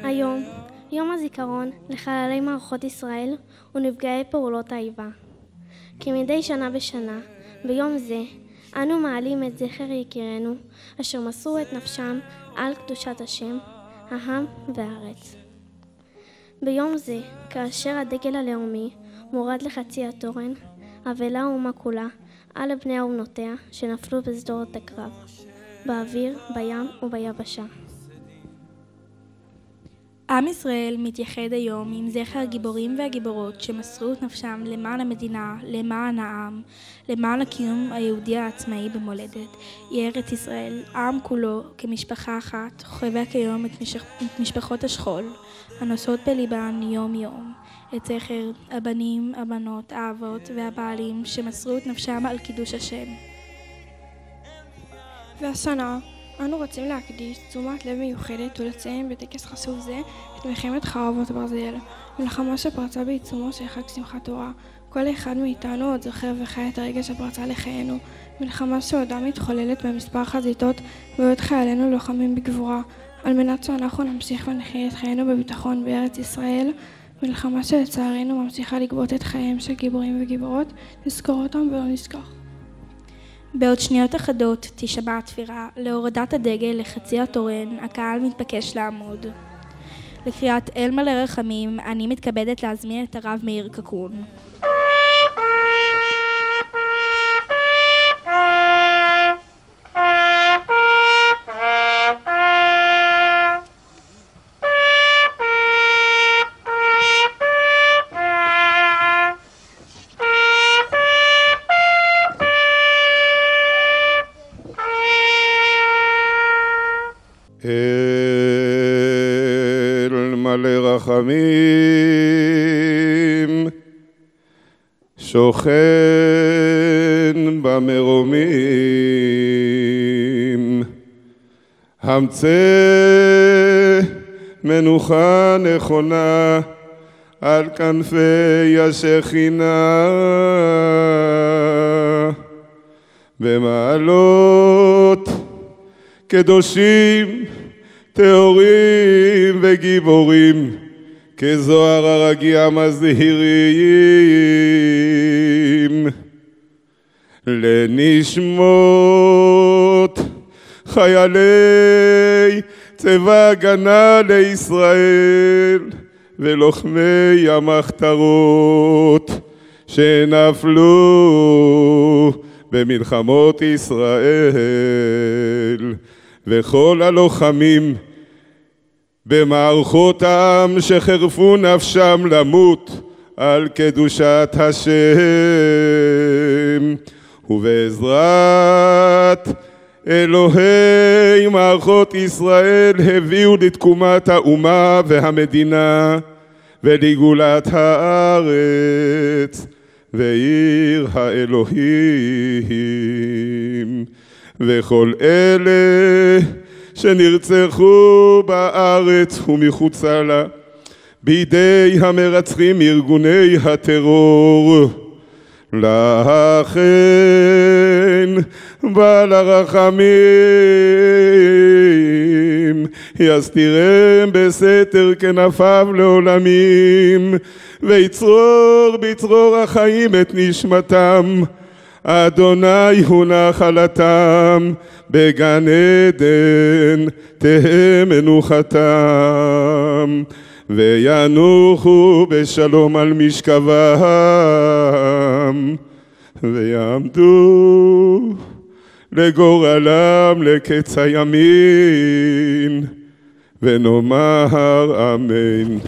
היום, יום הזיכרון לחללי מערכות ישראל ונפגעי פעולות האיבה. כמדי שנה בשנה, ביום זה, אנו מעלים את זכר יקירינו, אשר מסרו את נפשם על קדושת השם, העם והארץ. ביום זה, כאשר הדגל הלאומי מורד לחצי התורן, אבלה האומה כולה על בני ובנותיה שנפלו בשדות הקרב, באוויר, בים וביבשה. עם ישראל מתייחד היום עם זכר הגיבורים והגיבורות שמסרו את נפשם למען המדינה, למען העם, למען הקיום היהודי העצמאי במולדת. היא ארץ ישראל, העם כולו כמשפחה אחת, חווה כיום את משפחות השכול, הנושאות בליבן יום יום, את זכר הבנים, הבנות, האבות והבעלים שמסרו את נפשם על קידוש השם. והשנה אנו רוצים להקדיש תשומת לב מיוחדת ולציין בטקס חשוב זה את מלחמת חרבות ברזל, מלחמה שפרצה בעיצומו של חג שמחת תורה. כל אחד מאיתנו עוד זוכר וחי את הרגע שפרצה לחיינו, מלחמה שעודה מתחוללת במספר חזיתות ועוד חיילינו לוחמים בגבורה, על מנת שאנחנו נמשיך ונחיה את חיינו בביטחון בארץ ישראל, מלחמה שלצערנו ממשיכה לגבות את חייהם של גיבורים וגיבורות, נזכור אותם ולא נשכח. בעוד שניות אחדות תשמע התפירה, להורדת הדגל לחצי התורן, הקהל מתבקש לעמוד. לקריאת אל מלא רחמים, אני מתכבדת להזמין את הרב מאיר קקון. אל מלא רחמים, שוכן במרומים, המצא מנוחה נכונה על כנפי השכינה, במעלות קדושים, טהורים וגיבורים, כזוהר הרגיע מזהירים, לנשמות חיילי צבא הגנה לישראל ולוחמי המחתרות שנפלו במלחמות ישראל, וכל הלוחמים במערכות העם שחרפו נפשם למות על קדושת השם, ובעזרת אלוהי מערכות ישראל הביאו לתקומת האומה והמדינה ולגאולת הארץ ועיר האלוהים. וכל אלה שנרצחו בארץ ומחוצה לה בידי המרצחים ארגוני הטרור, לכן בעל הרחמים יסתירם בסתר כנפיו לעולמים, ויצרור בצרור החיים את נשמתם. אדוני הוא נחלתם, בגן עדן תהא מנוחתם, וינוחו בשלום על משכבם, ויעמדו לגורלם לקץ הימין, ונאמר אמן.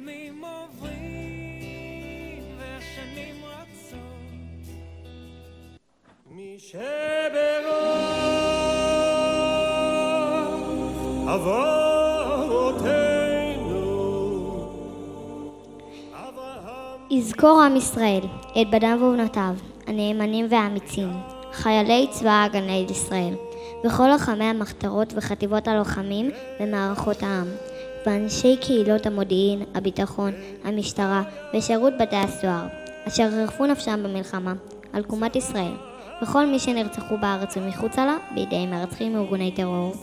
הימים עוברים והשנים רצות משברוך אבותינו. יזכור עם ישראל את בניו ובנותיו הנאמנים והאמיצים, חיילי צבא ההגנה לישראל, וכל לוחמי המחתרות וחטיבות הלוחמים במערכות העם, ואנשי קהילות המודיעין, הביטחון, המשטרה ושירות בתי הסוהר, אשר חירפו נפשם במלחמה על תקומת ישראל, וכל מי שנרצחו בארץ ומחוצה לה בידי מרצחים וארגוני טרור.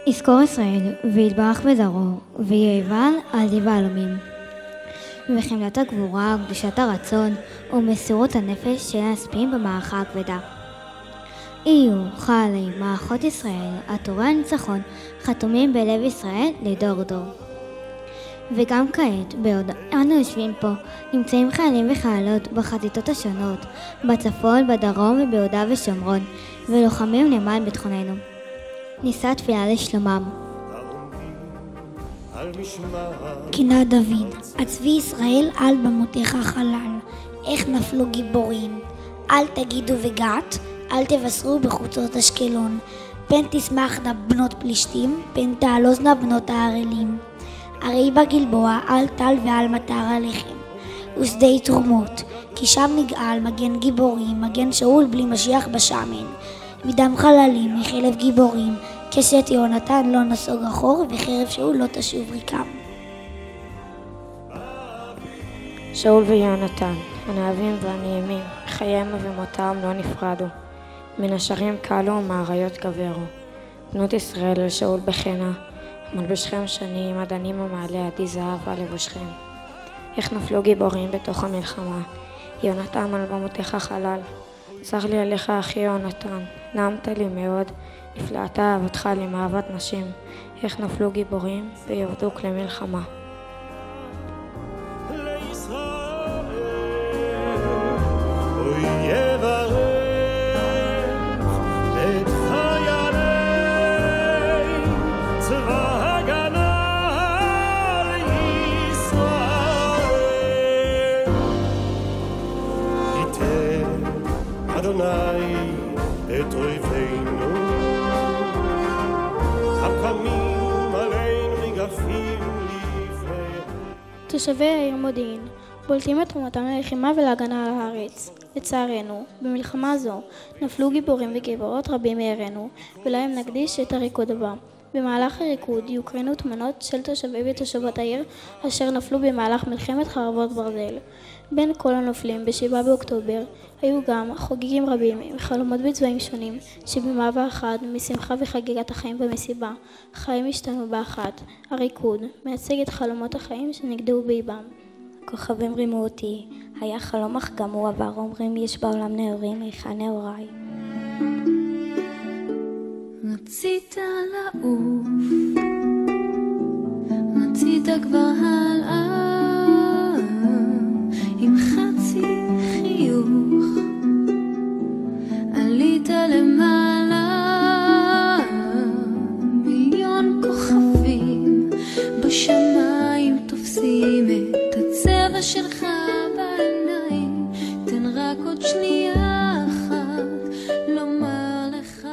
יזכור ישראל ויתברך בדרו ויאבל על דיב העלמים, וחמלת הגבורה, קדושת הרצון ומסירות הנפש של הנספים במערכה הכבדה. יהיו חיילי מערכות ישראל עטורי הניצחון חתומים בלב ישראל לדור דור. וגם כעת, בעוד אנו יושבים פה, נמצאים חיילים וחיילות בחזיתות השונות, בצפון, בדרום וביהודה ושומרון, ולוחמים למען ביטחוננו. נישא תפילה לשלומם. קינה דוד, הצבי ישראל על במותיך חלל, איך נפלו גיבורים. אל תגידו וגת, אל תבשרו בחוצות אשקלון. פן תשמחנה בנות פלישתים, פן תעלוזנה בנות הערלים. הרי בגלבוע על טל ועל מטר הלחם, ושדי תרומות, כי שם נגאל מגן גיבורים, מגן שאול בלי משיח בשמן. מדם חללים, מחלב גיבורים, קשת יהונתן לא נסוג אחור, וחרב שאול לא תשוב ריקם. שאול ויהונתן, הנאהבים והנעימים, חייהם ובמותם לא נפרדו. מן השרים קלו ומאריות גברו. בנות ישראל על שאול בחנה, מלבשכם שנים, עדנים ומעלה עדי זהב על לבושכם. איך נפלו גיבורים בתוך המלחמה, יהונתן על במותיך חלל. צר לי עליך אחי יהונתן, נעמת לי מאוד, נפלאת אהבתך למאהבת נשים. איך נפלו גיבורים וירדו כלי מלחמה. אדוני את אויבינו הקמים עלינו מגפים לפני. תושבי העיר מודיעין בולטים את תרומתם ללחימה ולהגנה על הארץ. לצערנו, במלחמה זו נפלו גיבורים וגיבורות רבים מעירנו, ולהם נקדיש את הריקוד הבא. במהלך הריקוד יוקרנו תמונות של תושבי ותושבות העיר אשר נפלו במהלך מלחמת חרבות ברזל. בין כל הנופלים ב7 באוקטובר היו גם חוגגים רבים עם חלומות בצבעים שונים שבמעבר אחד משמחה וחגיגת החיים במסיבה חיים השתנו באחת. הריקוד מייצג את חלומות החיים שנגדעו באיבם. כוכבים רימו אותי, היה חלום אך גם הוא עבר, אומרים יש בעולם נאורים, היכן נאוריי. רצית לעוף, רצית כבר הלאה, עם חצי חיוך, עלית למעלה, מיליון כוכבים בשמיים תופסים את הצבע שלך בעיניים, תן רק עוד שנייה אחת לומר לך.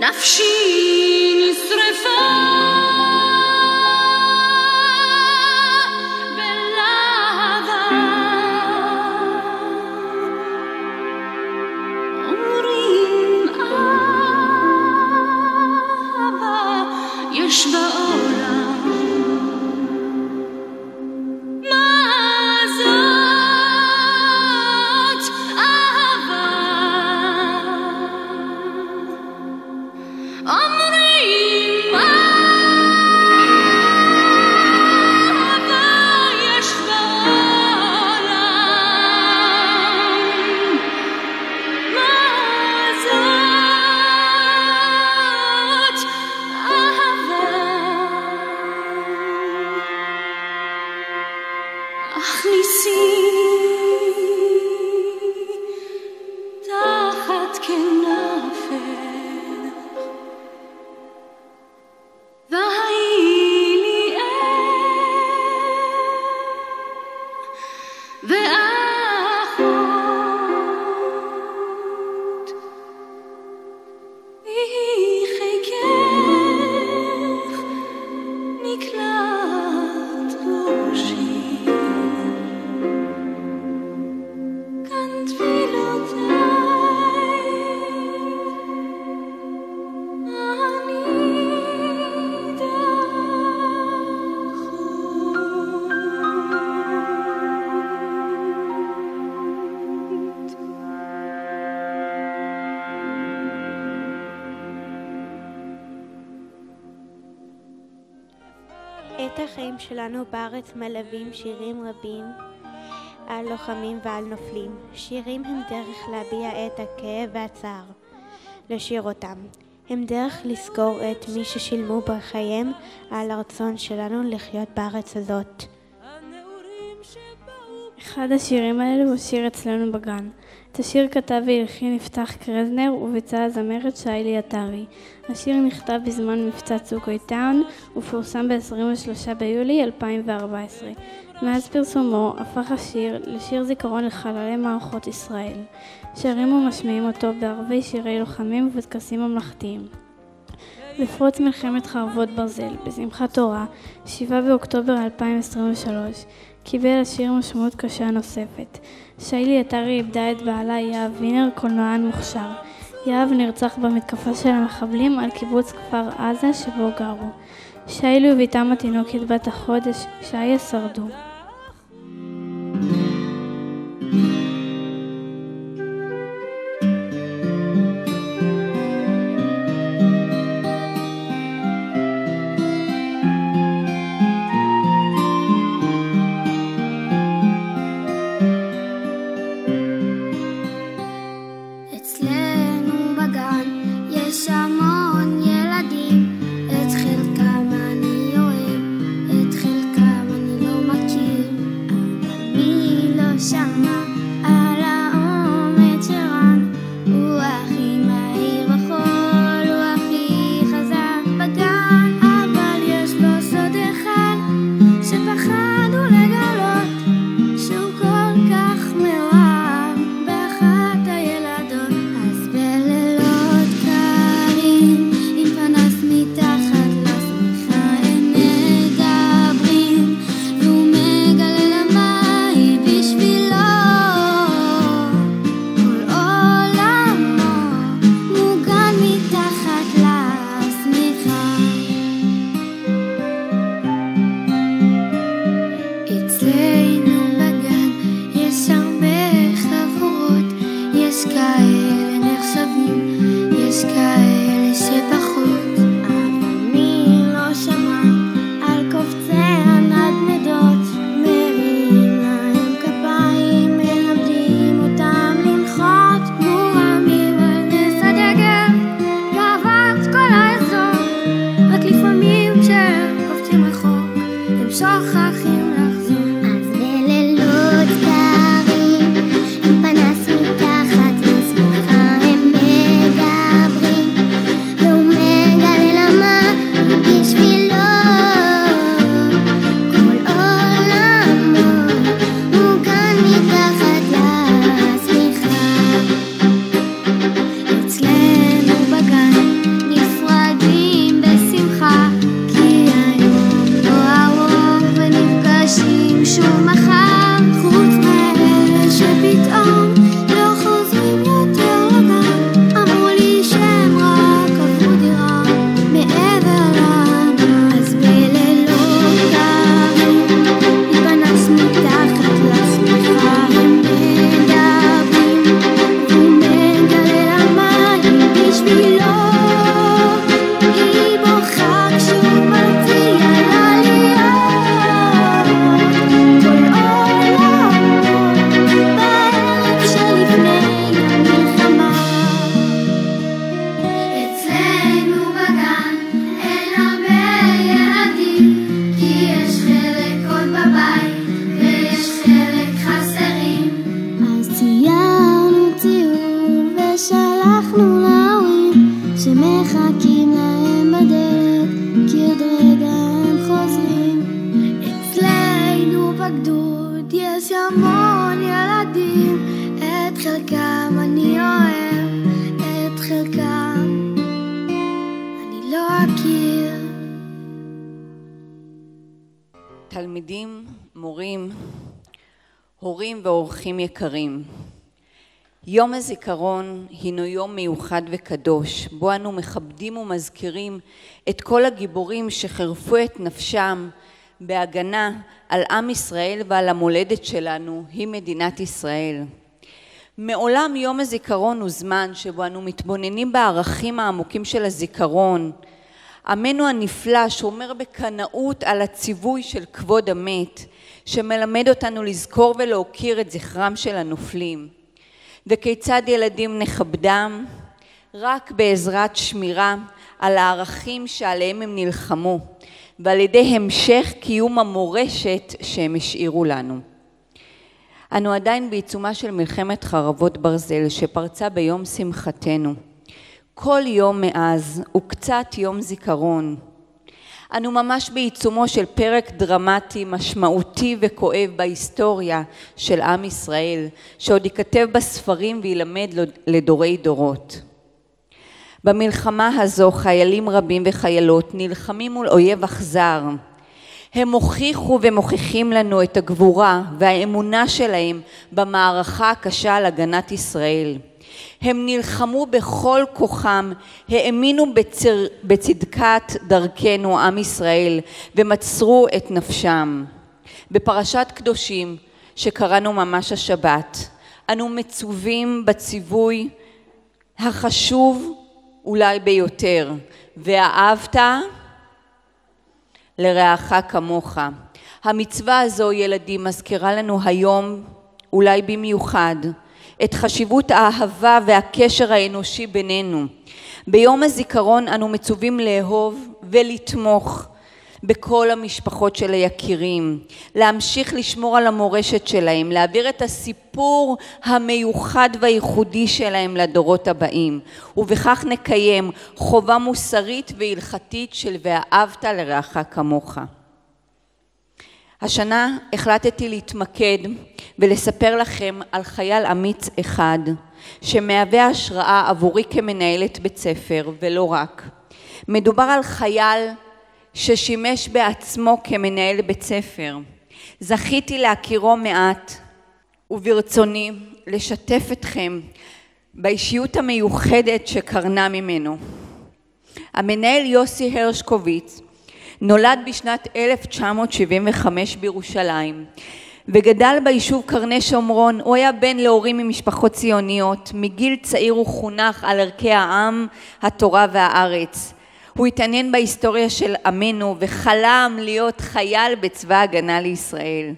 נפשי נשרפה בלהבה אומרים אהבה יש בעולם את החיים שלנו בארץ מלווים שירים רבים על לוחמים ועל נופלים. שירים הם דרך להביע את הכאב והצער. לשיר אותם הם דרך לזכור את מי ששילמו בחייהם על הרצון שלנו לחיות בארץ הזאת. אחד השירים האלו הוא שיר אצלנו בגן. את השיר כתב והלחין יפתח קרזנר וביצעה הזמרת שיילי עטרי. השיר נכתב בזמן מבצע צוק איתן ופורסם ב-23 ביולי 2014. מאז פרסומו הפך השיר לשיר זיכרון לחללי מערכות ישראל. שרים ומשמיעים אותו בערבי שירי לוחמים ובטקסים ממלכתיים. בפרוץ מלחמת חרבות ברזל, בשמחת תורה, 7 באוקטובר 2023, קיבל השיר משמעות קשה נוספת. שיילי עטרי איבדה את בעלה יהב וינר, קולנוען מוכשר. יהב נרצח במתקפה של המחבלים על קיבוץ כפר עזה שבו גרו. שיילי וביתם התינוקת בת החודש, שיה, שרדו. בשבילו יש המון ילדים, את חלקם אני אוהב, את חלקם אני לא אכיר. תלמידים, מורים, הורים ואורחים יקרים, יום הזיכרון הינו יום מיוחד וקדוש, בו אנו מכבדים ומזכירים את כל הגיבורים שחירפו את נפשם בהגנה על עם ישראל ועל המולדת שלנו, היא מדינת ישראל. מעולם יום הזיכרון הוא זמן שבו אנו מתבוננים בערכים העמוקים של הזיכרון. עמנו הנפלא שומר בקנאות על הציווי של כבוד המת, שמלמד אותנו לזכור ולהוקיר את זכרם של הנופלים. וכיצד ילדים נכבדם? רק בעזרת שמירה על הערכים שעליהם הם נלחמו, ועל ידי המשך קיום המורשת שהם השאירו לנו. אנו עדיין בעיצומה של מלחמת חרבות ברזל שפרצה ביום שמחתנו. כל יום מאז הוא קצת יום זיכרון. אנו ממש בעיצומו של פרק דרמטי, משמעותי וכואב בהיסטוריה של עם ישראל, שעוד ייכתב בספרים וילמד לדורי דורות. במלחמה הזו חיילים רבים וחיילות נלחמים מול אויב אכזר. הם הוכיחו ומוכיחים לנו את הגבורה והאמונה שלהם במערכה הקשה על הגנת ישראל. הם נלחמו בכל כוחם, האמינו בצדקת דרכנו עם ישראל ומסרו את נפשם. בפרשת קדושים שקראנו ממש השבת, אנו מצווים בציווי החשוב אולי ביותר, ואהבת לרעך כמוך. המצווה הזו, ילדים, מזכירה לנו היום אולי במיוחד את חשיבות האהבה והקשר האנושי בינינו. ביום הזיכרון אנו מצווים לאהוב ולתמוך בכל המשפחות של היקירים, להמשיך לשמור על המורשת שלהם, להעביר את הסיפור המיוחד והייחודי שלהם לדורות הבאים, ובכך נקיים חובה מוסרית והלכתית של ואהבת לרעך כמוך. השנה החלטתי להתמקד ולספר לכם על חייל אמיץ אחד שמהווה השראה עבורי כמנהלת בית ספר ולא רק. מדובר על חייל ששימש בעצמו כמנהל בית ספר. זכיתי להכירו מעט וברצוני לשתף אתכם באישיות המיוחדת שקרנה ממנו. המנהל יוסי הרשקוביץ נולד בשנת 1975 בירושלים וגדל ביישוב קרני שומרון. הוא היה בן להורים ממשפחות ציוניות. מגיל צעיר הוא חונך על ערכי העם, התורה והארץ. הוא התעניין בהיסטוריה של עמנו וחלם להיות חייל בצבא ההגנה לישראל.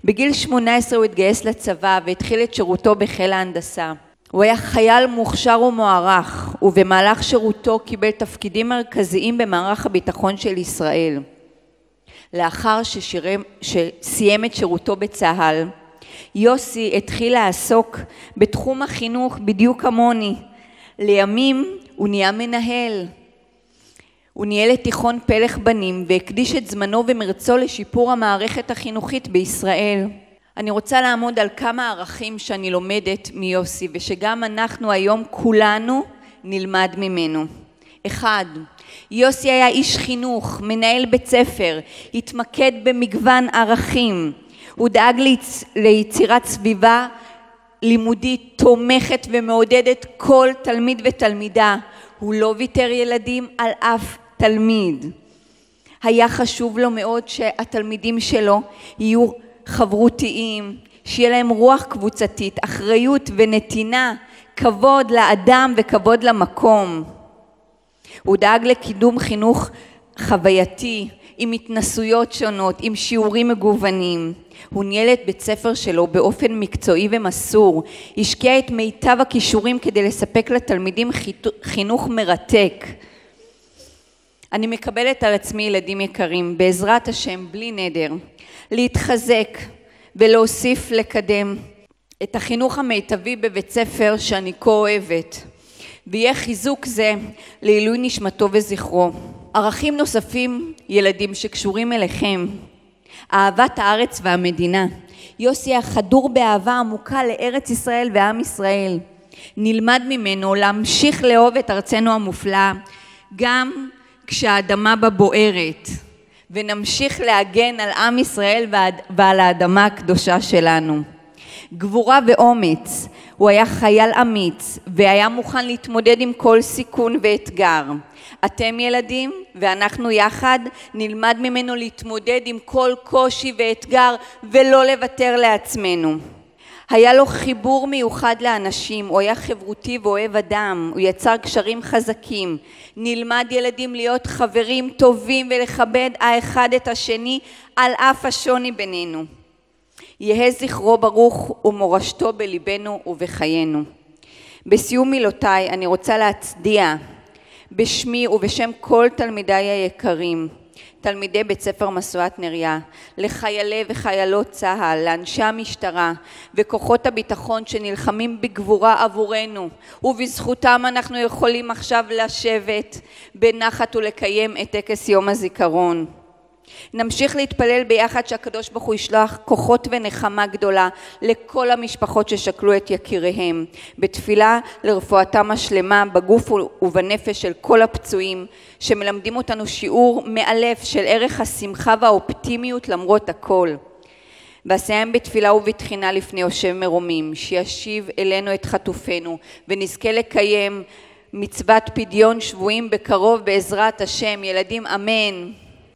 בגיל 18 הוא התגייס לצבא והתחיל את שירותו בחיל ההנדסה. הוא היה חייל מוכשר ומוערך, ובמהלך שירותו קיבל תפקידים מרכזיים במערך הביטחון של ישראל. לאחר שסיים את שירותו בצה"ל, יוסי התחיל לעסוק בתחום החינוך בדיוק כמוני. לימים הוא נהיה מנהל. הוא ניהל את תיכון פלך בנים והקדיש את זמנו ומרצו לשיפור המערכת החינוכית בישראל. אני רוצה לעמוד על כמה ערכים שאני לומדת מיוסי ושגם אנחנו היום כולנו נלמד ממנו. 1. יוסי היה איש חינוך, מנהל בית ספר, התמקד במגוון ערכים. הוא דאג ליצירת סביבה לימודית תומכת ומעודדת כל תלמיד ותלמידה. הוא לא ויתר ילדים על אף תלמיד. היה חשוב לו מאוד שהתלמידים שלו יהיו חברותיים, שיהיה להם רוח קבוצתית, אחריות ונתינה, כבוד לאדם וכבוד למקום. הוא דאג לקידום חינוך חווייתי, עם התנסויות שונות, עם שיעורים מגוונים. הוא ניהל את בית ספר שלו באופן מקצועי ומסור, השקיע את מיטב הכישורים כדי לספק לתלמידים חינוך מרתק. אני מקבלת על עצמי, ילדים יקרים, בעזרת השם, בלי נדר, להתחזק ולהוסיף לקדם את החינוך המיטבי בבית ספר שאני כה אוהבת, ויהיה חיזוק זה לעילוי נשמתו וזכרו. ערכים נוספים, ילדים, שקשורים אליכם: אהבת הארץ והמדינה, יוסי היה חדור באהבה עמוקה לארץ ישראל ועם ישראל. נלמד ממנו להמשיך לאהוב את ארצנו המופלאה, גם כשהאדמה בה בוערת, ונמשיך להגן על עם ישראל ועל האדמה הקדושה שלנו. גבורה ואומץ, הוא היה חייל אמיץ והיה מוכן להתמודד עם כל סיכון ואתגר. אתם ילדים ואנחנו יחד נלמד ממנו להתמודד עם כל קושי ואתגר ולא לוותר לעצמנו. היה לו חיבור מיוחד לאנשים, הוא היה חברותי ואוהב אדם, הוא יצר קשרים חזקים. נלמד ילדים להיות חברים טובים ולכבד האחד את השני על אף השוני בינינו. יהא זכרו ברוך ומורשתו בליבנו ובחיינו. בסיום מילותיי אני רוצה להצדיע בשמי ובשם כל תלמידיי היקרים, תלמידי בית ספר משואת נריה, לחיילי וחיילות צה"ל, לאנשי המשטרה וכוחות הביטחון שנלחמים בגבורה עבורנו, ובזכותם אנחנו יכולים עכשיו לשבת בנחת ולקיים את טקס יום הזיכרון. נמשיך להתפלל ביחד שהקדוש ברוך הוא ישלח כוחות ונחמה גדולה לכל המשפחות ששכלו את יקיריהם, בתפילה לרפואתם השלמה בגוף ובנפש של כל הפצועים, שמלמדים אותנו שיעור מאלף של ערך השמחה והאופטימיות למרות הכל. ואסיים בתפילה ובתחינה לפני יושב מרומים, שישיב אלינו את חטופינו ונזכה לקיים מצוות פדיון שבויים בקרוב בעזרת השם. ילדים, אמן.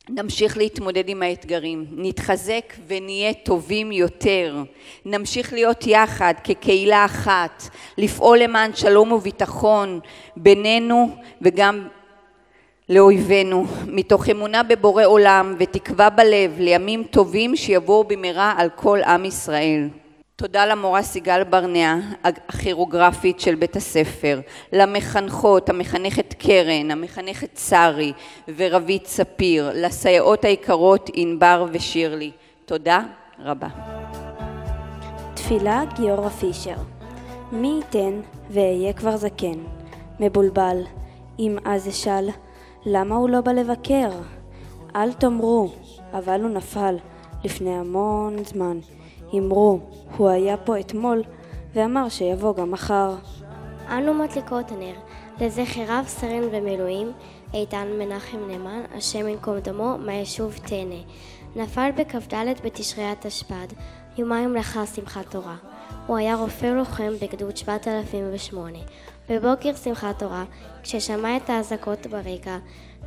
נמשיך להתמודד עם האתגרים, נתחזק ונהיה טובים יותר, נמשיך להיות יחד כקהילה אחת, לפעול למען שלום וביטחון בינינו וגם לאויבינו, מתוך אמונה בבורא עולם ותקווה בלב לימים טובים שיבואו במהרה על כל עם ישראל. תודה למורה סיגל ברנע, הכירוגרפית של בית הספר, למחנכות, המחנכת קרן, המחנכת שרי ורבית ספיר, לסייעות היקרות ענבר ושירלי. תודה רבה. תפילה גיורא פישר. מי ייתן ואהיה כבר זקן, מבולבל, אם אז אשאל, למה הוא לא בא לבקר? אל תאמרו, אבל הוא נפל לפני המון זמן. אמרו, הוא היה פה אתמול ואמר שיבוא גם מחר. אנו מדליקות הנר לזכר רב סרן במילואים איתן מנחם נאמן, השם ינקום דמו, מהיישוב תאנה. נפל בכ"ד בתשרי התשפ"ד, יומיים לאחר שמחת תורה. הוא היה רופא לוחם בגדוד 7008. בבוקר שמחת תורה, כששמע את האזעקות ברקע,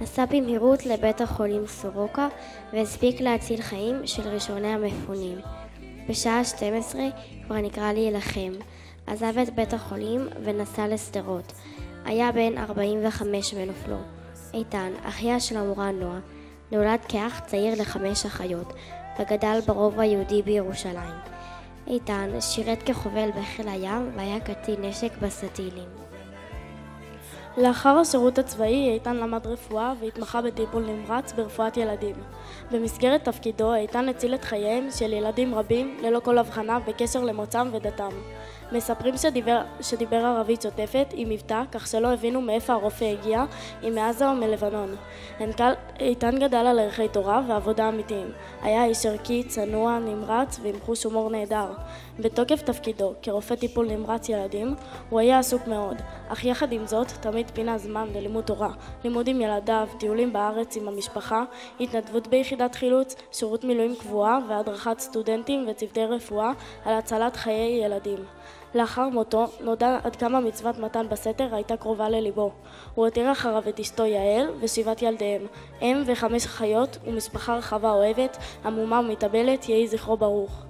נסע במהירות לבית החולים סורוקה והספיק להציל חיים של ראשוני המפונים. בשעה 12 כבר נקרא להילחם. עזב את בית החולים ונסע לשדרות. היה בן 45 בנופלו. איתן, אחיה של המורה נועה, נולד כאח צעיר ל5 אחיות וגדל ברובע היהודי בירושלים. איתן שירת כחובל בחיל הים והיה קצין נשק בסטילים. לאחר השירות הצבאי איתן למד רפואה והתמחה בטיפול נמרץ ברפואת ילדים. במסגרת תפקידו איתן הציל את חייהם של ילדים רבים ללא כל הבחנה בקשר למוצאם ודתם. מספרים שדיבר ערבית שוטפת עם מבטא, כך שלא הבינו מאיפה הרופא הגיע, אם מעזה או מלבנון. איתן גדל על ערכי תורה ועבודה אמיתיים. היה איש ערכי, צנוע, נמרץ ועם חוש הומור נהדר. בתוקף תפקידו כרופא טיפול נמרץ ילדים הוא היה עסוק מאוד, אך יחד עם זאת תמיד פינה זמן ללימוד תורה, לימוד עם ילדיו, טיולים בארץ עם המשפחה, התנדבות ביחידת חילוץ, שירות מילואים קבועה והדרכת סטודנטים וצוותי רפואה על הצלת חיי ילדים. לאחר מותו נודע עד כמה מצוות מתן בסתר הייתה קרובה לליבו. הוא הותיר אחריו את אשתו יעל ו7 ילדיהם, אם ו5 אחיות ומשפחה רחבה אוהבת, עמומה ומתאבלת, יהי זכרו ברוך.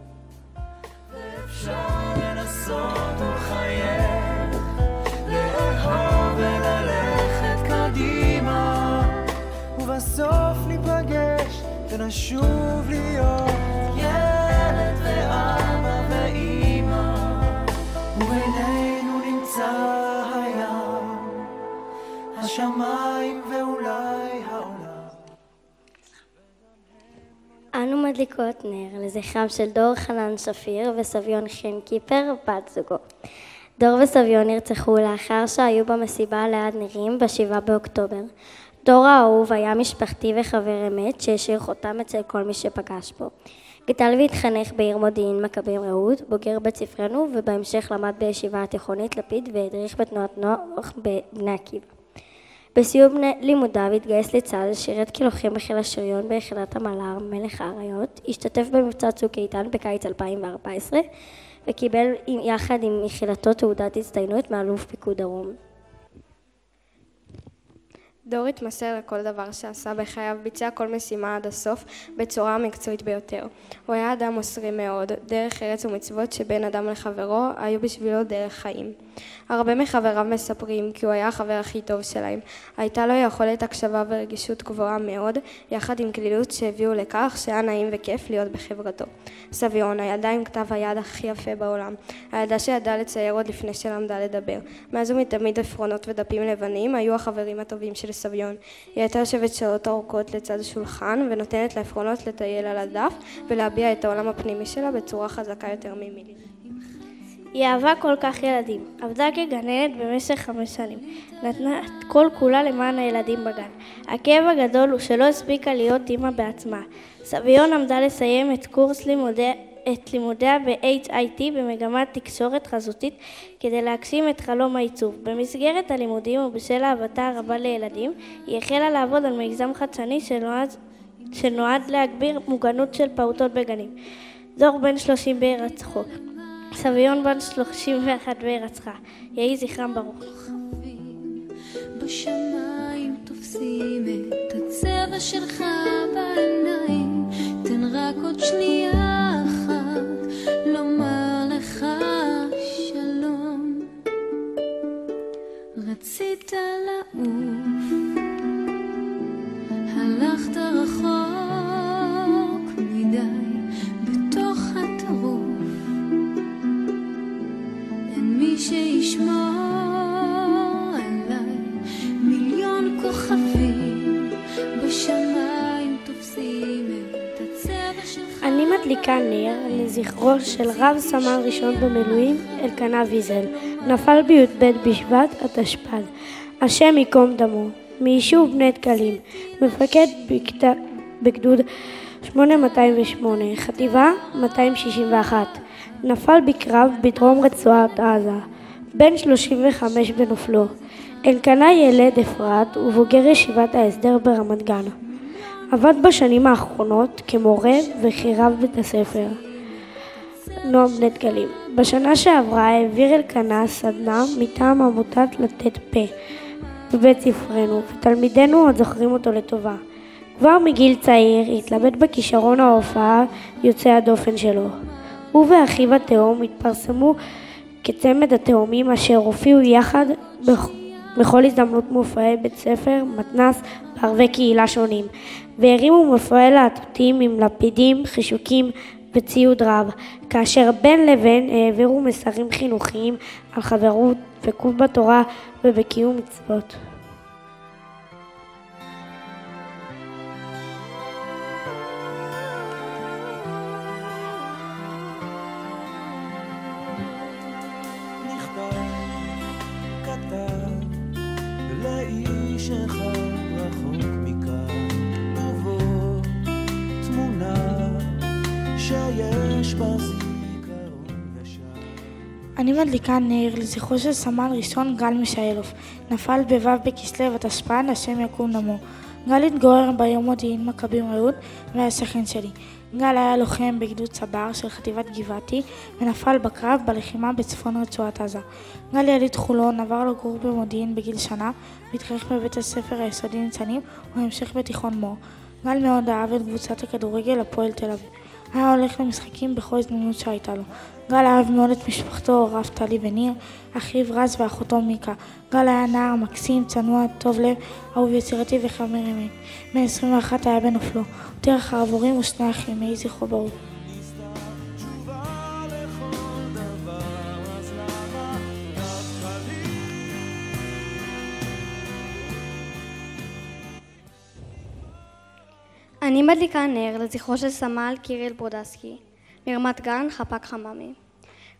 אפשר לנסות ולחייך, לאהוב וללכת קדימה, ובסוף ניפגש ונשוב להיות ילד ואבא ואמא, ובינינו נמצא הים, השמיים ואולי העולם. אנו מדליקות נר לזכרם של דור חנן שפיר וסביון חן קיפר בת זוגו. דור וסביון נרצחו לאחר שהיו במסיבה ליד נירים ב7 באוקטובר. דור האהוב היה משפחתי וחבר אמת שהשאיר חותם אצל כל מי שפגש בו. גדל והתחנך בעיר מודיעין מכבים רעות, בוגר בית ספרנו ובהמשך למד בישיבה התיכונית לפיד והדריך בתנועת נוער בבני עקיבא. בסיום לימודיו התגייס לצה"ל, שירת כלוחם בחיל השריון ביחידת המל"ר מלך האריות, השתתף במבצע צוק איתן בקיץ 2014 וקיבל יחד עם יחילתו תעודת הצטיינות מאלוף פיקוד דרום. דור התמסר לכל דבר שעשה בחייו, ביצע כל משימה עד הסוף בצורה המקצועית ביותר. הוא היה אדם מוסרי מאוד, דרך ארץ ומצוות שבין אדם לחברו היו בשבילו דרך חיים. הרבה מחבריו מספרים כי הוא היה החבר הכי טוב שלהם. הייתה לו יכולת הקשבה ורגישות גבוהה מאוד, יחד עם כלילות שהביאו לכך שהיה נעים וכיף להיות בחברתו. סביון, הילדה עם כתב היד הכי יפה בעולם. הילדה שידעה לצייר עוד לפני שלמדה לדבר. מאז ומתמיד עפרונות ודפים לבנים היו החברים הטובים של סביון. היא הייתה יושבת שעות ארוכות לצד השולחן ונותנת לעפרונות לטייל על הדף ולהביע את העולם הפנימי שלה בצורה חזקה יותר ממילים. היא אהבה כל כך ילדים, עבדה כגננת במשך 5 שנים, נתנה את כל כולה למען הילדים בגן. הכאב הגדול הוא שלא הספיקה להיות אמא בעצמה. סביון עמדה לסיים את קורס לימודיה ב-HIT במגמת תקשורת חזותית כדי להגשים את חלום העיצוב. במסגרת הלימודים ובשל אהבתה הרבה לילדים, היא החלה לעבוד על מיזם חדשני שנועד להגביר מוגנות של פעוטות בגנים. דור בן 30 בהירצחו. סביון בן 31 בהירצחה. יהי זכרם ברוך. בשמיים תופסים את הצבע שלך בעיניים, תן רק עוד שנייה אחת לומר לך שלום. רצית לעוף, הלכת רחוק מדי בתוך הטירוף, אין מי שישמור עליי, מיליון כוכבים בשמיים תופסים את הצבע שלך. אני מדליקה נר לזכרו של רב סמל ראשון במילואים אלקנה ויזל, נפל בי"ב בשבט התשפ"ד, השם ייקום דמו, מיישוב בני דקלים, מפקד בגדוד 8208, חטיבה 261, נפל בקרב בדרום רצועת עזה, בן 35 בנופלו. אלקנה ילד אפרת ובוגר ישיבת ההסדר ברמת גן. עבד בשנים האחרונות כמורה וכרב בית הספר נועם בני דקלים. בשנה שעברה העביר אלקנה סדנה מטעם עמותת לתת פה בבית ספרנו, ותלמידינו עוד זוכרים אותו לטובה. כבר מגיל צעיר התלבט בכישרון ההופעה יוצא הדופן שלו. הוא ואחיו התאום התפרסמו כצמד התאומים אשר הופיעו יחד בכל הזדמנות מופעי בית ספר, מתנ"ס וערבי קהילה שונים, והרימו מופעי להטוטים עם לפידים, חישוקים וציוד רב, כאשר בין לבין העבירו מסרים חינוכיים על חברות, דבקות בתורה ובקיום מצוות. לאיש אחד רחוק מכאן, ובו תמונה שיש בה זיכרון ושם. אני מדליקה נר לזכרו של סמל ראשון גל מישאלוף, נפל בו' בכסלו התשפ"ד, השם יקום דמו. גל התגורר בעיר מודיעין מכבים רעות והיה שכן שלי. גל היה לוחם בגדוד צבר של חטיבת גבעתי ונפל בקרב בלחימה בצפון רצועת עזה. גל יליד חולון, עבר לגור במודיעין בגיל שנה והתחנך בבית הספר היסודי ניצנים והמשך בתיכון מור. גל מאוד אהב את קבוצת הכדורגל הפועל תל אביב. היה הולך למשחקים בכל הזדמנות שהייתה לו. גל אהב מאוד את משפחתו, רב טלי וניר, אחיו רז ואחותו מיקה. גל היה נער מקסים, צנוע, טוב לב, אהוב יצירתי וחבר אמת. בן 21 היה בנופלו. הותיר אחריו הורים ושני אחים, יהי זכרו ברוך. אני מדליקה נר לזכרו של סמל קיריל ברודסקי, מרמת גן, חפ"ק חממי.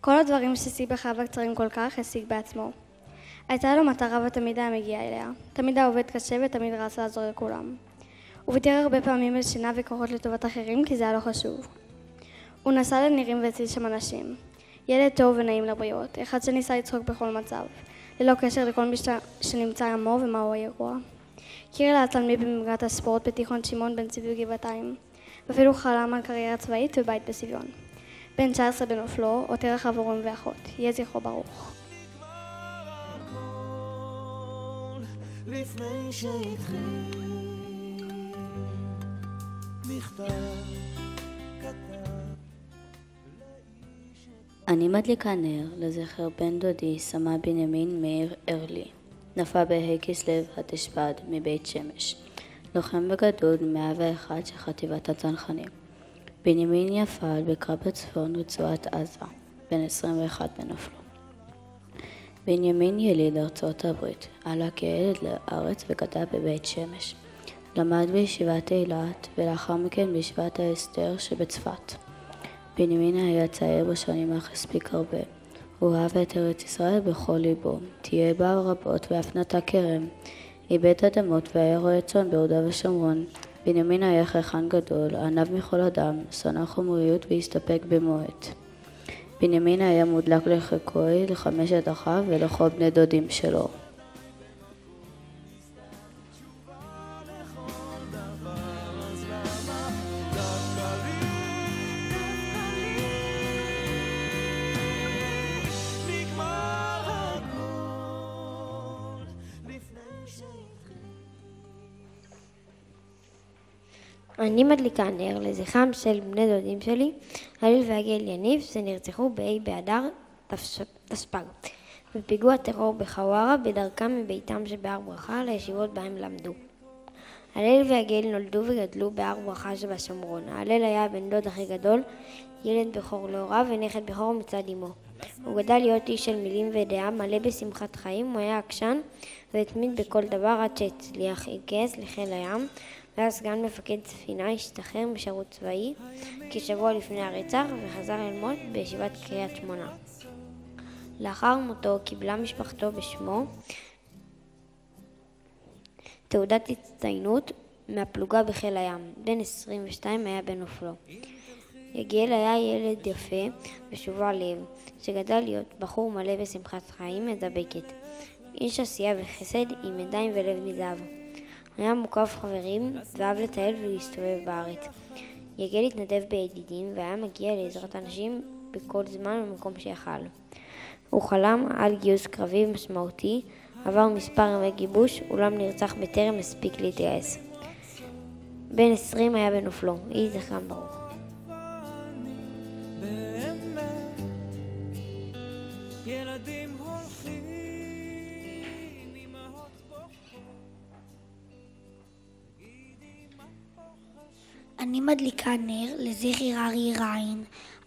כל הדברים שהשיג בחייו הקצרים כל כך השיג בעצמו. הייתה לו מטרה ותמיד היה מגיע אליה. תמיד היה עובד קשה ותמיד רץ לעזור לכולם. הוא ויתר הרבה פעמים על שינה וכוחות לטובת אחרים כי זה היה לו חשוב. הוא נסע לנירים והציל שם אנשים. ילד טוב ונעים לבריאות, אחד שניסה לצחוק בכל מצב, ללא קשר לכל מי שנמצא עמו ומהו האירוע. קירל היה תלמיד במגרעת הספורט בתיכון שמעון בן צבי גבעתיים, ואפילו חלם על קריירה צבאית ובית בסביון. בן 19 בנופלו, הותיר אחריו הורים ואחות, יהיה זכרו ברוך. לפני שהתחיל מכתב קטן. אני מדליקה נר לזכר בן דודי סמל בנימין מאיר ארלי. נפל בה' כסלו התשפ"ד מבית שמש. לוחם בגדוד 101 של חטיבת הצנחנים. בנימין נפל בקרב בצפון רצועת עזה, בן 21 בנופלו. בנימין יליד ארצות הברית, עלה כילד לארץ וגדל בבית שמש. למד בישיבת אילת ולאחר מכן בישיבת האסתר שבצפת. בנימין היה צעיר בשנים אך הספיק הרבה. הוא אהב את ארץ ישראל בכל ליבו, תהיה בה רבות ואף נטע כרם. איבד אדמות והיה רועה צאן ביהודה ושומרון. בנימין היה חכם גדול, ענב מכל אדם, שונא חומריות והסתפק במועט. בנימין היה מודלק לחיקוי, לחמשת אחיו ולכל בני דודים שלו. אני מדליקה נר לזכרם של בני דודים שלי, הלל והגל יניב, שנרצחו בה' באדר תשפ"ג בפיגוע טרור בחווארה בדרכם מביתם שבהר ברכה לישיבות בהם למדו. הלל והגל נולדו וגדלו בהר ברכה שבשומרון. הלל היה בן דוד הכי גדול, ילד בכור להוריו ונכד בכור מצד אמו. הוא גדל להיות איש של מילים ודעה, מלא בשמחת חיים. הוא היה עקשן והתמיד בכל דבר עד שהצליח, התגייס לחיל הים, והיה סגן מפקד ספינה, השתחרר משירות צבאי כשבוע לפני הרצח וחזר ללמוד בישיבת קריית שמונה. לאחר מותו קיבלה משפחתו בשמו תעודת הצטיינות מהפלוגה בחיל הים. בן 22 היה בנופלו. יגל היה ילד יפה ושובה לב, שגדל להיות בחור מלא בשמחת חיים מדבקת. איש עשייה וחסד עם ידיים ולב מזהב. היה מוקף חברים ואהב לטייל ולהסתובב בארץ. יגל התנדב בידידים והיה מגיע לעזרת אנשים בכל זמן ומקום שיכל. הוא חלם על גיוס קרבי משמעותי, עבר מספר ימי גיבוש, אולם נרצח בטרם הספיק להתייעץ. בן 20 היה בנופלו, יהי זכרם ברוך. ילדים הולכים אני מדליקה נר לזכר אריה ריין.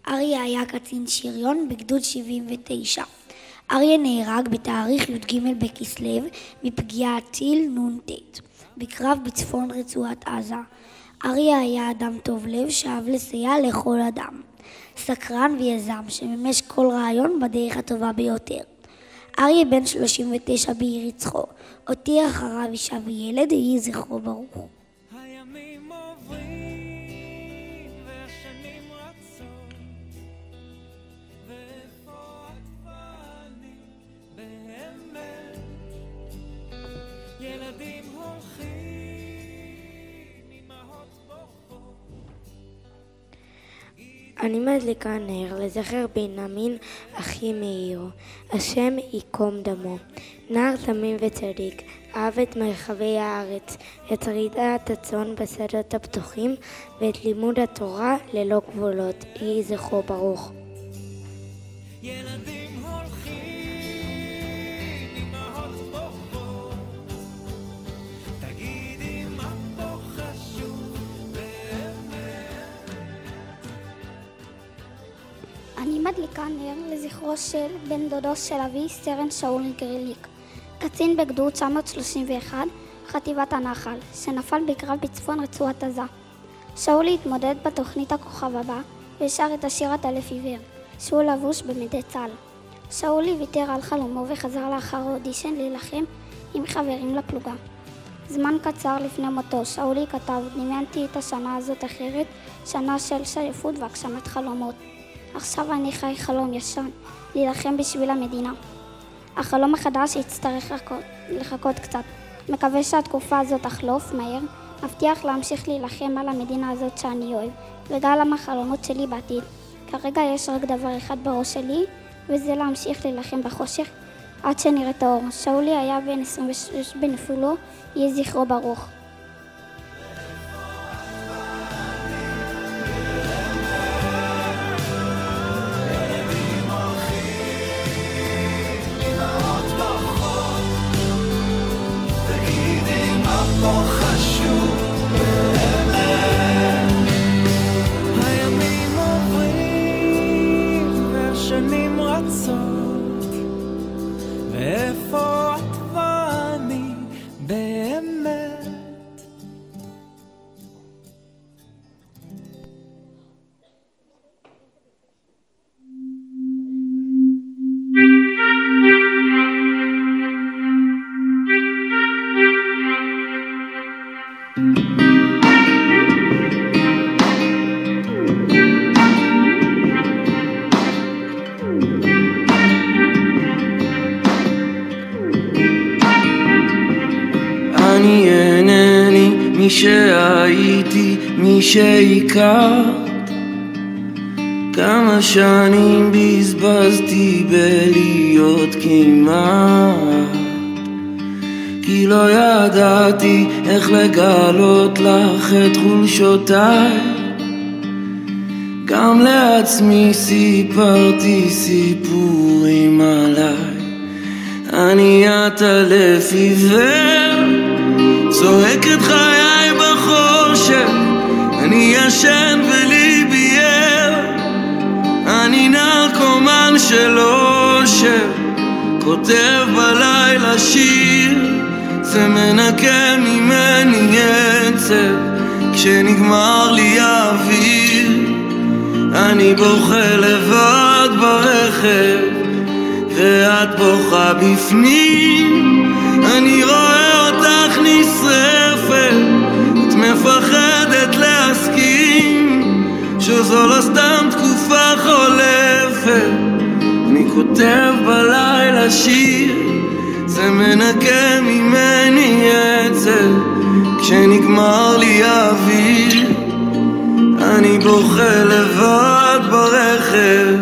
אריה היה קצין שריון בגדוד 79. אריה נהרג בתאריך י"ג בכסלו מפגיעת טיל נ"ט בקרב בצפון רצועת עזה. אריה היה אדם טוב לב שאהב לסייע לכל אדם. סקרן ויזם שמימש כל רעיון בדרך הטובה ביותר. אריה בן 39 בהירצחו, אותי אחריו אישה וילד, יהי זכרו ברוך. הימים עוברים והשנים רצות ואיפה את ואני באמת ילדים הולכים אמהות בוכות. אני מדליקה נר לזכר בנימין אחי מאיר, השם ייקום דמו. נער תמים וצדיק, אהב את מרחבי הארץ, את רידת הצאן בשדות הפתוחים ואת לימוד התורה ללא גבולות. יהי זכרו ברוך. ילדים הולכים אמהות בוכות, תגידי מה פה חשוב באמת. אני מדליקה נר לזכרו של בן דודו של אבי, סרן שאול גריליק, קצין בגדוד 931, חטיבת הנחל, שנפל בקרב בצפון רצועת עזה. שאול התמודד בתוכנית הכוכב הבא ושר את השיר הטלף עיוור, שהוא לבוש במדי צה"ל. שאולי ויתר על חלומו וחזר לאחר אודישן להילחם עם חברים לפלוגה. זמן קצר לפני מותו, שאולי כתב, דמיינתי את השנה הזאת אחרת, שנה של שייפות והגשמת חלומות. עכשיו אני חי חלום ישן, להילחם בשביל המדינה. החלום החדש יצטרך לחכות קצת. מקווה שהתקופה הזאת תחלוף מהר, מבטיח להמשיך להילחם על המדינה הזאת שאני אוהב, וגם החלומות שלי בעתיד. כרגע יש רק דבר אחד בראש שלי, וזה להמשיך להילחם בחושך עד שנראה את האור. שאולי היה בן 26 בנפולו, יהיה זכרו ברוך. הימים עוברים והשנים רצות, ואיפה את ואני באמת? אני אינני מי שהייתי, מי שהכרת. כמה שנים בזבזתי בלהיות כמעט, כי לא ידעתי איך לגלות לך את חולשותיי. גם לעצמי סיפרתי סיפורים עליי. אני עטלף עיוור, צועק את חיי בחושך, אני ישן וליבי ער. אני נרקומן של אושר, כותב בלילה שיר, זה מנקה ממני עצב כשנגמר לי האוויר. אני בוכה לבד ברכב ואת בוכה בפנים. אני רואה אותך נשרפת, את מפחדת להסכים שזו לא סתם תקופה חולפת. אני כותב בלילה שיר, זה מנקה ממני עצב כשנגמר לי האוויר. אני בוכה לבד ברכב,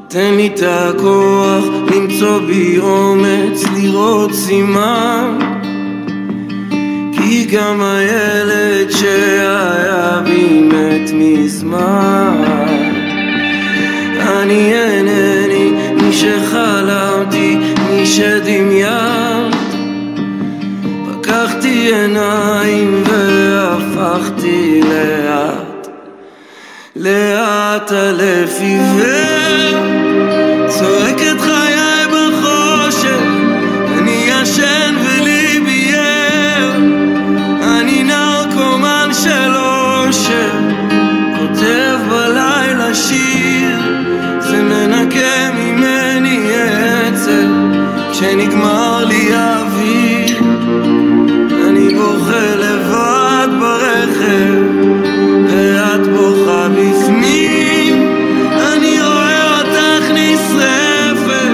תן לי את הכוח למצוא בי אומץ לראות סימן, כי גם הילד שהיה בי מת מזמן. אני אינני מי שחלמתי, מי שדמיינת. פקחתי עיניים והפכתי לאט לאט אלף עיוור, צועק את חיי בחושך, אני ישן וליבי ער. אני נרקומן של אושר, כותב בלילה שיר, זה מנקה ממני עצב כשנגמר לי האוויר. אני בוכה לבד ברכב ואת בוכה בפנים. אני רואה אותך נשרפת,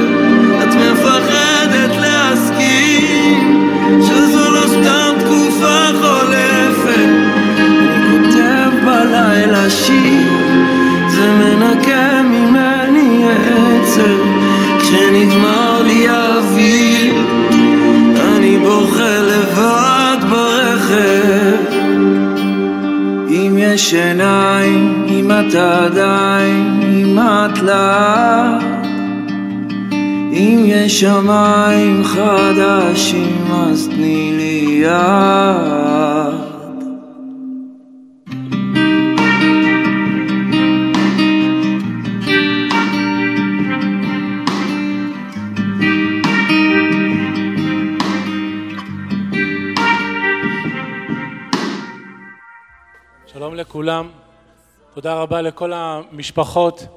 את מפחדת להסכים שזו לא סתם תקופה חולפת. אני כותב בלילה שיר, זה מנקה ממני עצב כשנגמר לי האוויר. אני בוכה לבד ברכב. אם יש עיניים, אם את עדיין, אם את לאט, אם יש שמיים חדשים אז תני לי יד. שלום לכולם, תודה רבה לכל המשפחות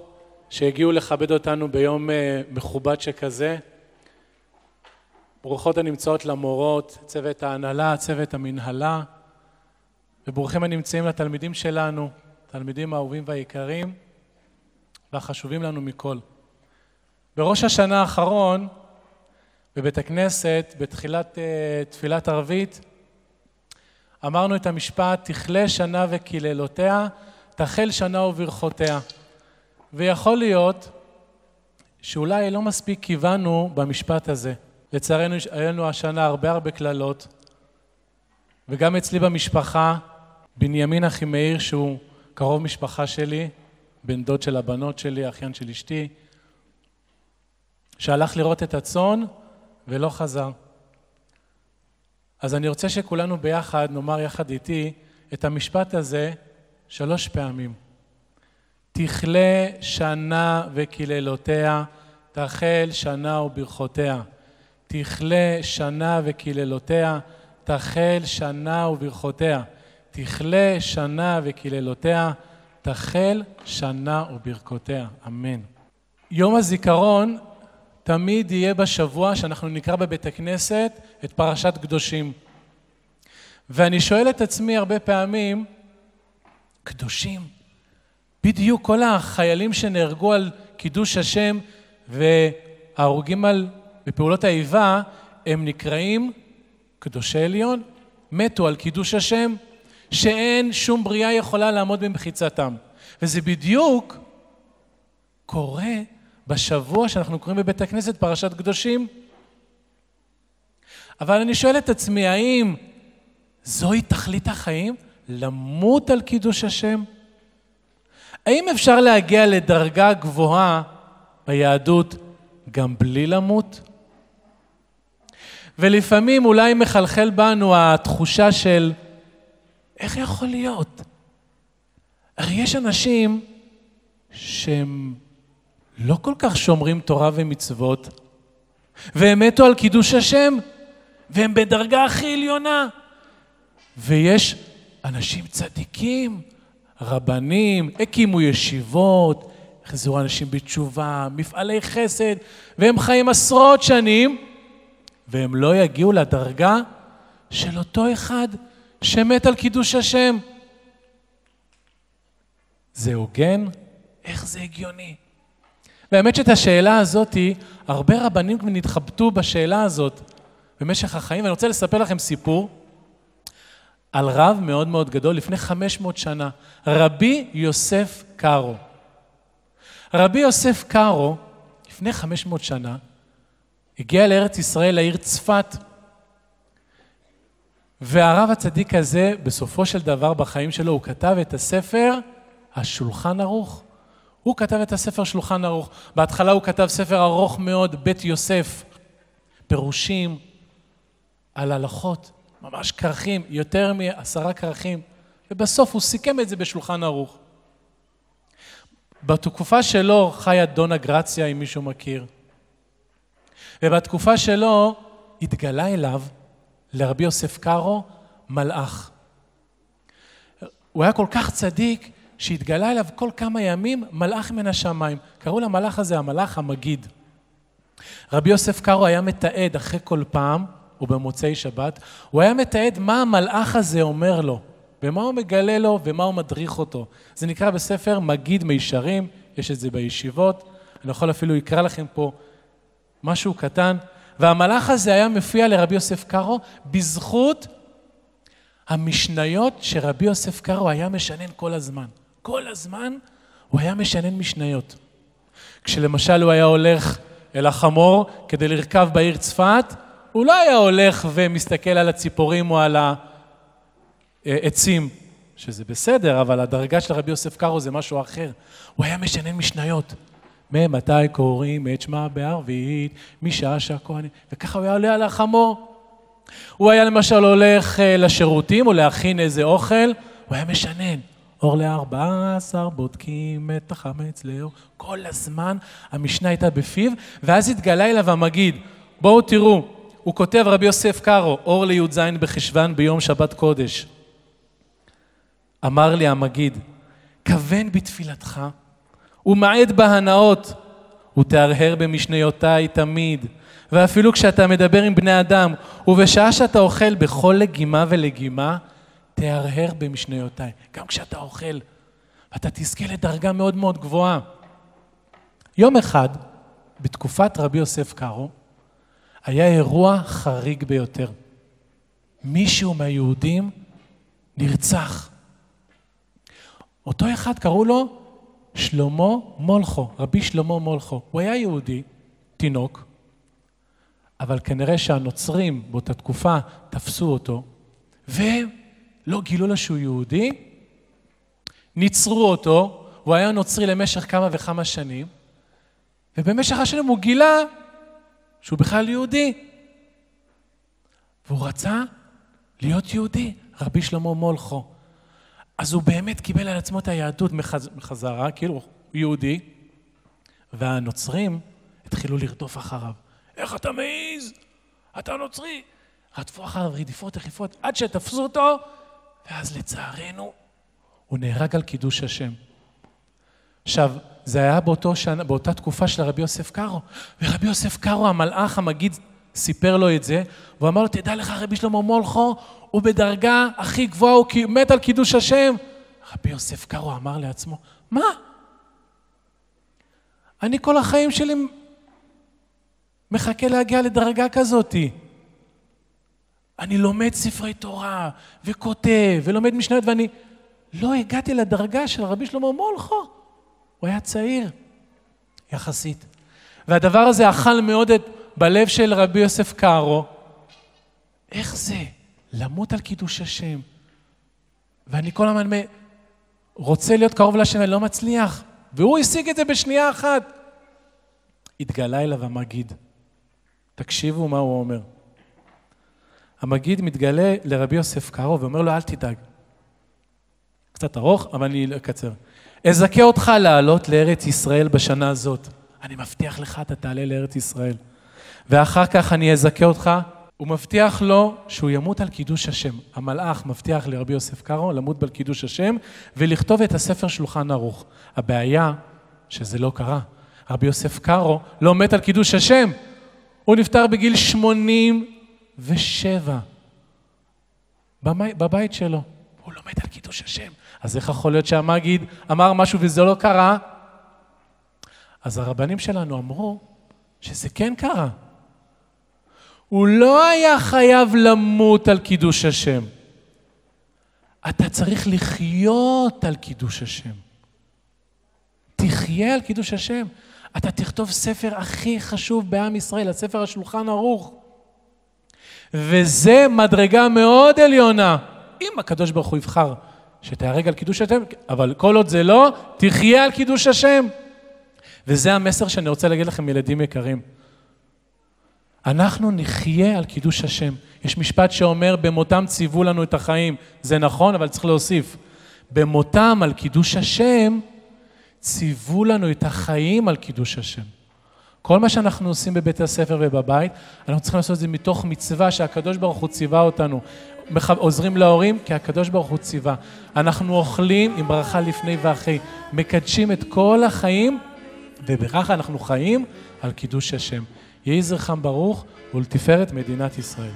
שהגיעו לכבד אותנו ביום מכובד שכזה. ברוכות הנמצאות למורות, צוות ההנהלה, צוות המנהלה, וברוכים הנמצאים לתלמידים שלנו, תלמידים האהובים והיקרים והחשובים לנו מכל. בראש השנה האחרון, בבית הכנסת, בתחילת תפילת ערבית, אמרנו את המשפט, תכלה שנה וקללותיה, תחל שנה וברכותיה. ויכול להיות שאולי לא מספיק כיוונו במשפט הזה. לצערנו היה לנו השנה הרבה קללות, וגם אצלי במשפחה, בנימין אחי מאיר, שהוא קרוב משפחה שלי, בן דוד של הבנות שלי, אחיין של אשתי, שהלך לראות את הצאן ולא חזר. אז אני רוצה שכולנו ביחד, נאמר יחד איתי, את המשפט הזה 3 פעמים. תכלה שנה וקללותיה, תחל שנה וברכותיה. תכלה שנה וקללותיה, תחל שנה וברכותיה. תכלה שנה וקללותיה, תחל שנה וברכותיה. אמן. יום הזיכרון תמיד יהיה בשבוע שאנחנו נקרא בבית הכנסת את פרשת קדושים. ואני שואל את עצמי הרבה פעמים, קדושים? בדיוק כל החיילים שנהרגו על קידוש השם וההרוגים בפעולות האיבה, הם נקראים קדושי עליון, מתו על קידוש השם, שאין שום בריאה יכולה לעמוד במחיצתם. וזה בדיוק קורה בשבוע שאנחנו קוראים בבית הכנסת פרשת קדושים. אבל אני שואל את עצמי, האם זוהי תכלית החיים? למות על קידוש השם? האם אפשר להגיע לדרגה גבוהה ביהדות גם בלי למות? ולפעמים אולי מחלחל בנו התחושה של איך יכול להיות? הרי יש אנשים שהם לא כל כך שומרים תורה ומצוות, והם מתו על קידוש השם, והם בדרגה הכי עליונה. ויש אנשים צדיקים, רבנים, הקימו ישיבות, חזרו אנשים בתשובה, מפעלי חסד, והם חיים עשרות שנים, והם לא יגיעו לדרגה של אותו אחד שמת על קידוש השם. זה הוגן? איך זה הגיוני? באמת שאת השאלה הזאת, הרבה רבנים נתחבטו בשאלה הזאת במשך החיים, ואני רוצה לספר לכם סיפור על רב מאוד מאוד גדול לפני 500 שנה, רבי יוסף קארו. רבי יוסף קארו, לפני 500 שנה, הגיע לארץ ישראל, לעיר צפת, והרב הצדיק הזה, בסופו של דבר בחיים שלו, הוא כתב את הספר השולחן ערוך. הוא כתב את הספר שולחן ערוך. בהתחלה הוא כתב ספר ארוך מאוד, בית יוסף, פירושים על הלכות, ממש כרכים, יותר מ10 כרכים, ובסוף הוא סיכם את זה בשולחן ערוך. בתקופה שלו חיה דונה גרציה, אם מישהו מכיר. ובתקופה שלו התגלה אליו, לרבי יוסף קארו, מלאך. הוא היה כל כך צדיק, שהתגלה אליו כל כמה ימים מלאך מן השמיים. קראו למלאך הזה המלאך המגיד. רבי יוסף קארו היה מתעד אחרי כל פעם, ובמוצאי שבת, הוא היה מתעד מה המלאך הזה אומר לו, ומה הוא מגלה לו ומה הוא מדריך אותו. זה נקרא בספר מגיד מישרים, יש את זה בישיבות, אני יכול אפילו לקרוא לכם פה משהו קטן, והמלאך הזה היה מופיע לרבי יוסף קארו בזכות המשניות שרבי יוסף קארו היה משנן כל הזמן. כל הזמן הוא היה משנן משניות. כשלמשל הוא היה הולך אל החמור כדי לרכב בעיר צפת, הוא לא היה הולך ומסתכל על הציפורים או על העצים, שזה בסדר, אבל הדרגה של רבי יוסף קארו זה משהו אחר. הוא היה משנן משניות. ממתי קוראים את שמע בערבית, משעה שהכהנים, וככה הוא היה עולה על החמור. הוא היה למשל הולך לשירותים או להכין איזה אוכל, הוא היה משנן. אור ל14 בודקים את החמץ לאור. כל הזמן המשנה הייתה בפיו, ואז התגלה אליו המגיד. בואו תראו, הוא כותב רבי יוסף קארו, אור לי"ז בחשוון ביום שבת קודש. אמר לי המגיד, כוון בתפילתך, ומעד בהנאות, ותהרהר במשניותיי תמיד. ואפילו כשאתה מדבר עם בני אדם, ובשעה שאתה אוכל בכל לגימה ולגימה, תהרהר במשניותיי. גם כשאתה אוכל, אתה תזכה לדרגה מאוד מאוד גבוהה. יום אחד, בתקופת רבי יוסף קארו, היה אירוע חריג ביותר. מישהו מהיהודים נרצח. אותו אחד קראו לו שלמה מולכו, רבי שלמה מולכו. הוא היה יהודי, תינוק, אבל כנראה שהנוצרים באותה תקופה תפסו אותו, ולא גילו לו שהוא יהודי, ניצרו אותו, הוא היה נוצרי למשך כמה וכמה שנים, ובמשך השנים הוא גילה שהוא בכלל יהודי. והוא רצה להיות יהודי, רבי שלמה מולכו. אז הוא באמת קיבל על עצמו את היהדות מחזרה, כאילו הוא יהודי, והנוצרים התחילו לרדוף אחריו. איך אתה מעיז? אתה נוצרי. רדפו אחריו רדיפות, עד שתפסו אותו, ואז לצערנו הוא נהרג על קידוש השם. עכשיו, זה היה באותה תקופה של רבי יוסף קארו, ורבי יוסף קארו, המלאך המגיד, סיפר לו את זה, והוא אמר לו, תדע לך רבי שלמה מולכו, הוא בדרגה הכי גבוהה, הוא מת על קידוש השם. רבי יוסף קארו אמר לעצמו, מה? אני כל החיים שלי מחכה להגיע לדרגה כזאת. אני לומד ספרי תורה, וכותב, ולומד משניות, ואני לא הגעתי לדרגה של רבי שלמה מולכו. הוא היה צעיר, יחסית. והדבר הזה אכל מאוד בלב של רבי יוסף קארו. איך זה? למות על קידוש השם. ואני כל הזמן רוצה להיות קרוב לשם, אני לא מצליח. והוא השיג את זה בשנייה אחת. התגלה אליו המגיד. תקשיבו מה הוא אומר. המגיד מתגלה לרבי יוסף קארו ואומר לו, אל תדאג. קצת ארוך, אבל אני אקצר. אזכה אותך לעלות לארץ ישראל בשנה הזאת. אני מבטיח לך, אתה תעלה לארץ ישראל. ואחר כך אני אזכה אותך. הוא מבטיח לו שהוא ימות על קידוש השם. המלאך מבטיח לרבי יוסף קארו למות על קידוש השם, ולכתוב את הספר שולחן ערוך. הבעיה שזה לא קרה. רבי יוסף קארו לא מת על קידוש השם. הוא נפטר בגיל 87. בבית שלו. הוא לא מת על קידוש השם. אז איך יכול להיות שהמגיד אמר משהו וזה לא קרה? אז הרבנים שלנו אמרו שזה כן קרה. הוא לא היה חייב למות על קידוש השם. אתה צריך לחיות על קידוש השם. תחיה על קידוש השם. אתה תכתוב ספר הכי חשוב בעם ישראל, הספר השולחן ערוך. וזה מדרגה מאוד עליונה. אם הקדוש ברוך הוא יבחר שתהרג על קידוש השם, אבל כל עוד זה לא, תחיה על קידוש השם. וזה המסר שאני רוצה להגיד לכם, ילדים יקרים. אנחנו נחיה על קידוש השם. יש משפט שאומר, במותם ציוו לנו את החיים. זה נכון, אבל צריך להוסיף. במותם על קידוש השם, ציוו לנו את החיים על קידוש השם. כל מה שאנחנו עושים בבית הספר ובבית, אנחנו צריכים לעשות את זה מתוך מצווה שהקדוש ברוך הוא ציווה אותנו. עוזרים להורים כי הקדוש ברוך הוא ציווה. אנחנו אוכלים עם ברכה לפני ואחרי. מקדשים את כל החיים, ובכך אנחנו חיים על קידוש השם. יהי זכרם ברוך ולתפארת מדינת ישראל.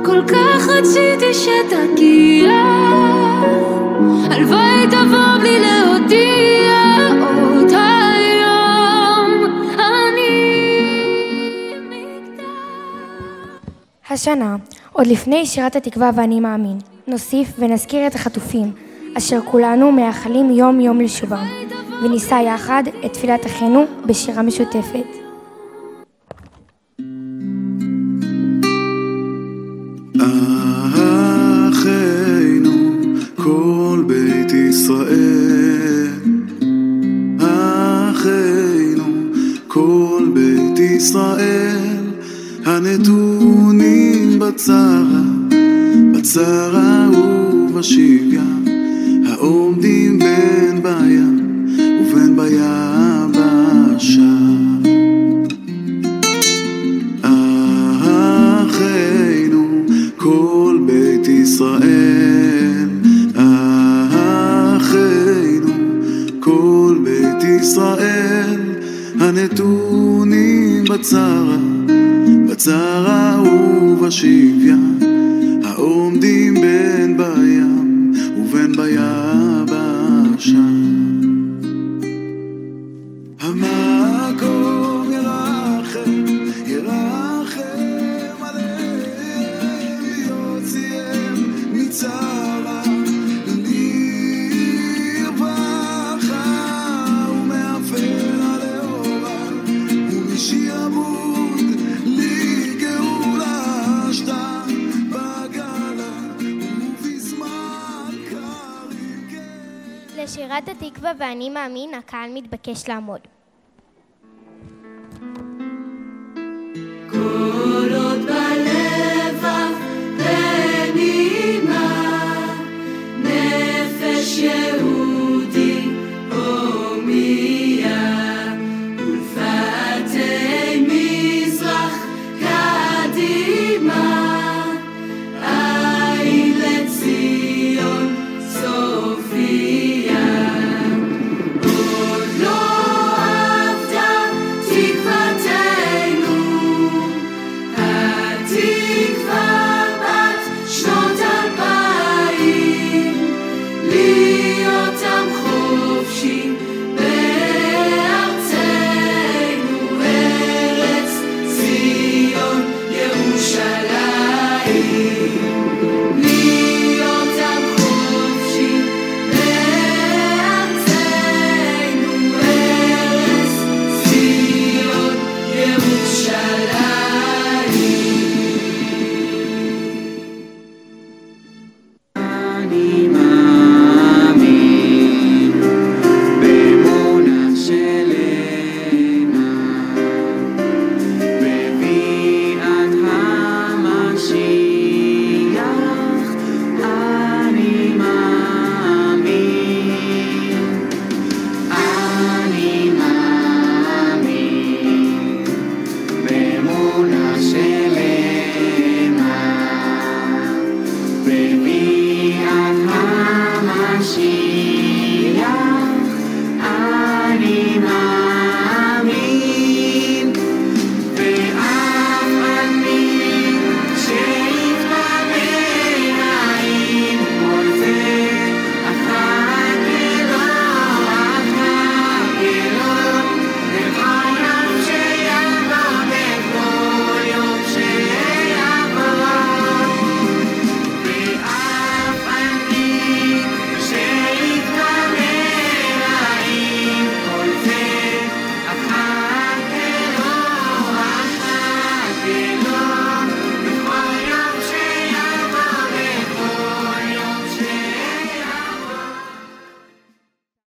כל כך רציתי שתגיע, הלוואי תבוא בלי להודיע עוד היום. השנה, עוד לפני שירת התקווה ואני מאמין, נוסיף ונזכיר את החטופים, אשר כולנו מייחלים יום יום לשובם, ונישא יחד את תפילת אחינו בשירה משותפת. אחינו כל בית ישראל, אחינו כל בית ישראל, הנתונים בצרה ובשביה, העומדים בין בים ובין ביבשה. אחינו כל בית ישראל, אחינו כל בית ישראל, הנתונים בצרה ובשביה, העומדים בין בים ובין ביבשה. המקום ירחם עליהם, יוציאם מצרה לרווחה, ומעפר לאורה ומשעבוד לגאולה, שתה בגלה ובזמן קרים. לשירת התקווה ואני מאמין, הקהל מתבקש לעמוד. כל